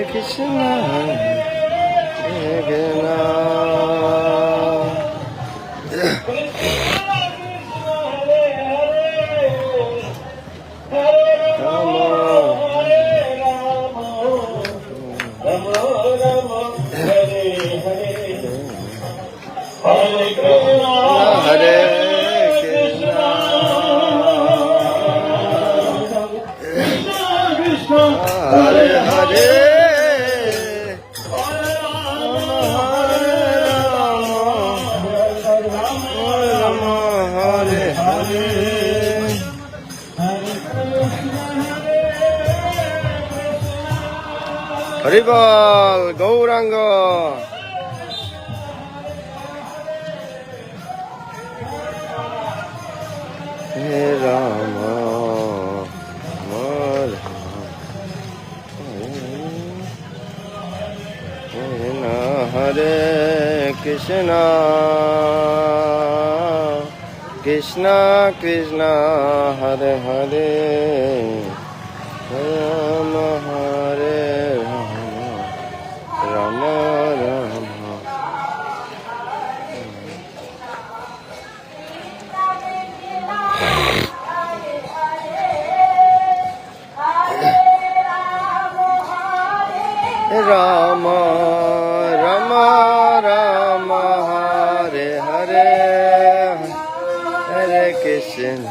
Krishna, Krishna, Hare Hare. Horrible Gauranga hey Ram Hare Krishna Krishna Krishna Hare Hare Ram Hare Ram Ram Ram Ram Ram Hare Hare Hare Krishna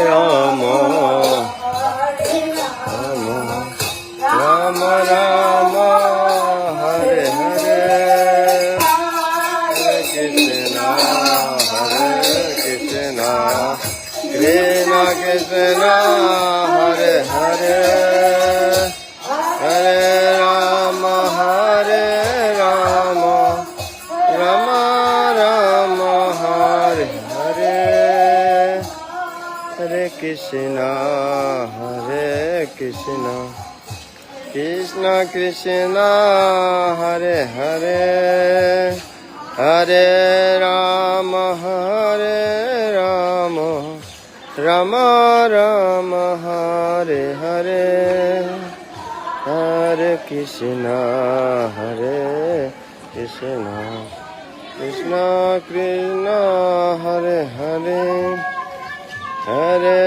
Ram Ram Ram Hare Hare Hare Krishna Krishna Krishna Hare Hare Hare Ram Hare Ram Ram Ram Hare Hare Hare Krishna Krishna Krishna Hare Hare Hare Ram Ram Ram Hare Hare Hare Krishna Krishna Krishna Hare Hare Hare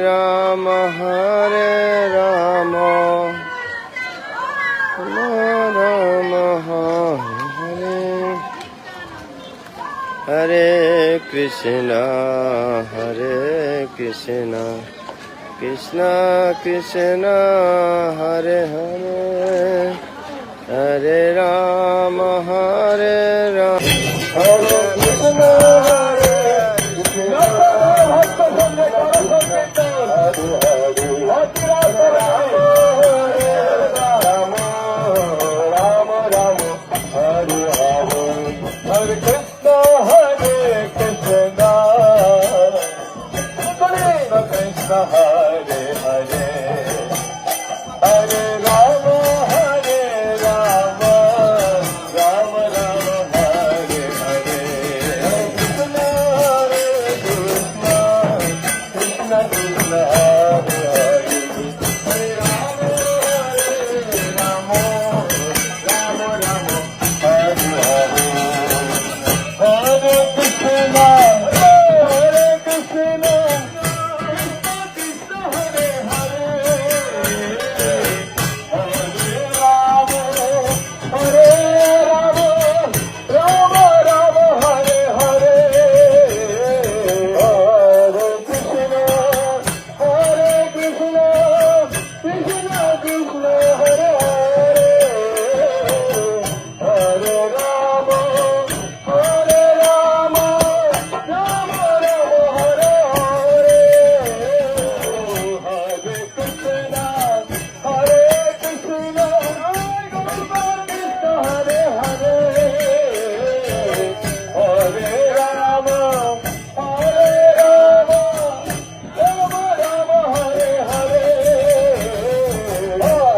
Ram Ram Ram Hare Hare Krishna Krishna Krishna Hare Hare Hare Ram Hare Krishna Hare Hare Hare Rama Hare Rama Rama Rama Hare Hare Krishna Hare Krishna Krishna Krishna Hare Hare Hare Rama Hare Rama Rama Rama Hare Hare Hare Krishna Hare Krishna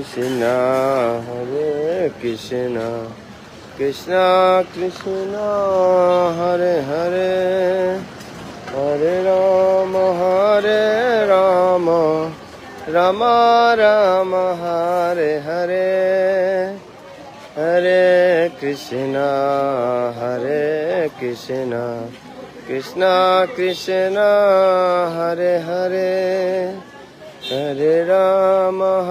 Krishna Hare Krishna Krishna Krishna Hare Hare Hare Rama Rama Rama Hare Hare Hare Krishna Krishna Krishna Hare Hare Hare Rama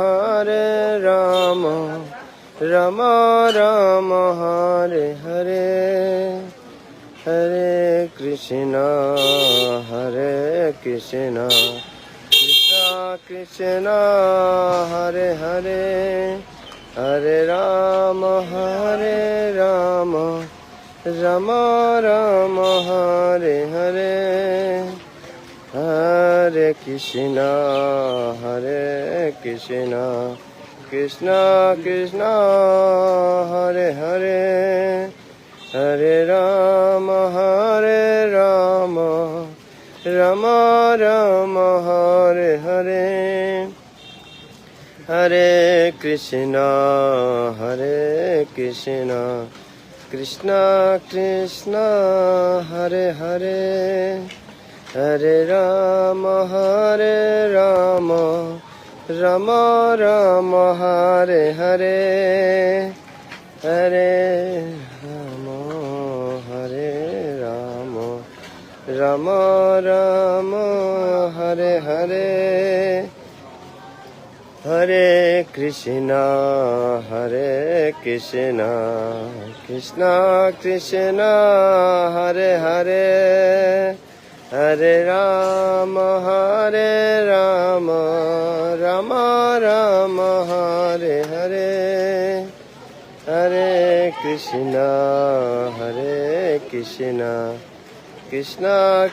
Rama Rama Hare Hare Hare Krishna Krishna Krishna Hare Hare Hare Rama Rama Rama Hare Hare Hare Krishna Krishna Krishna Hare Hare Hare Rama Rama Rama Hare Hare Hare Krishna Krishna Krishna Hare Hare Hare Rama Rama Rama Hare Hare Hare Rama Rama Rama Hare Hare Hare Krishna Krishna Krishna Hare Hare Hare Rama Rama Rama Hare Hare Hare Krishna Krishna Krishna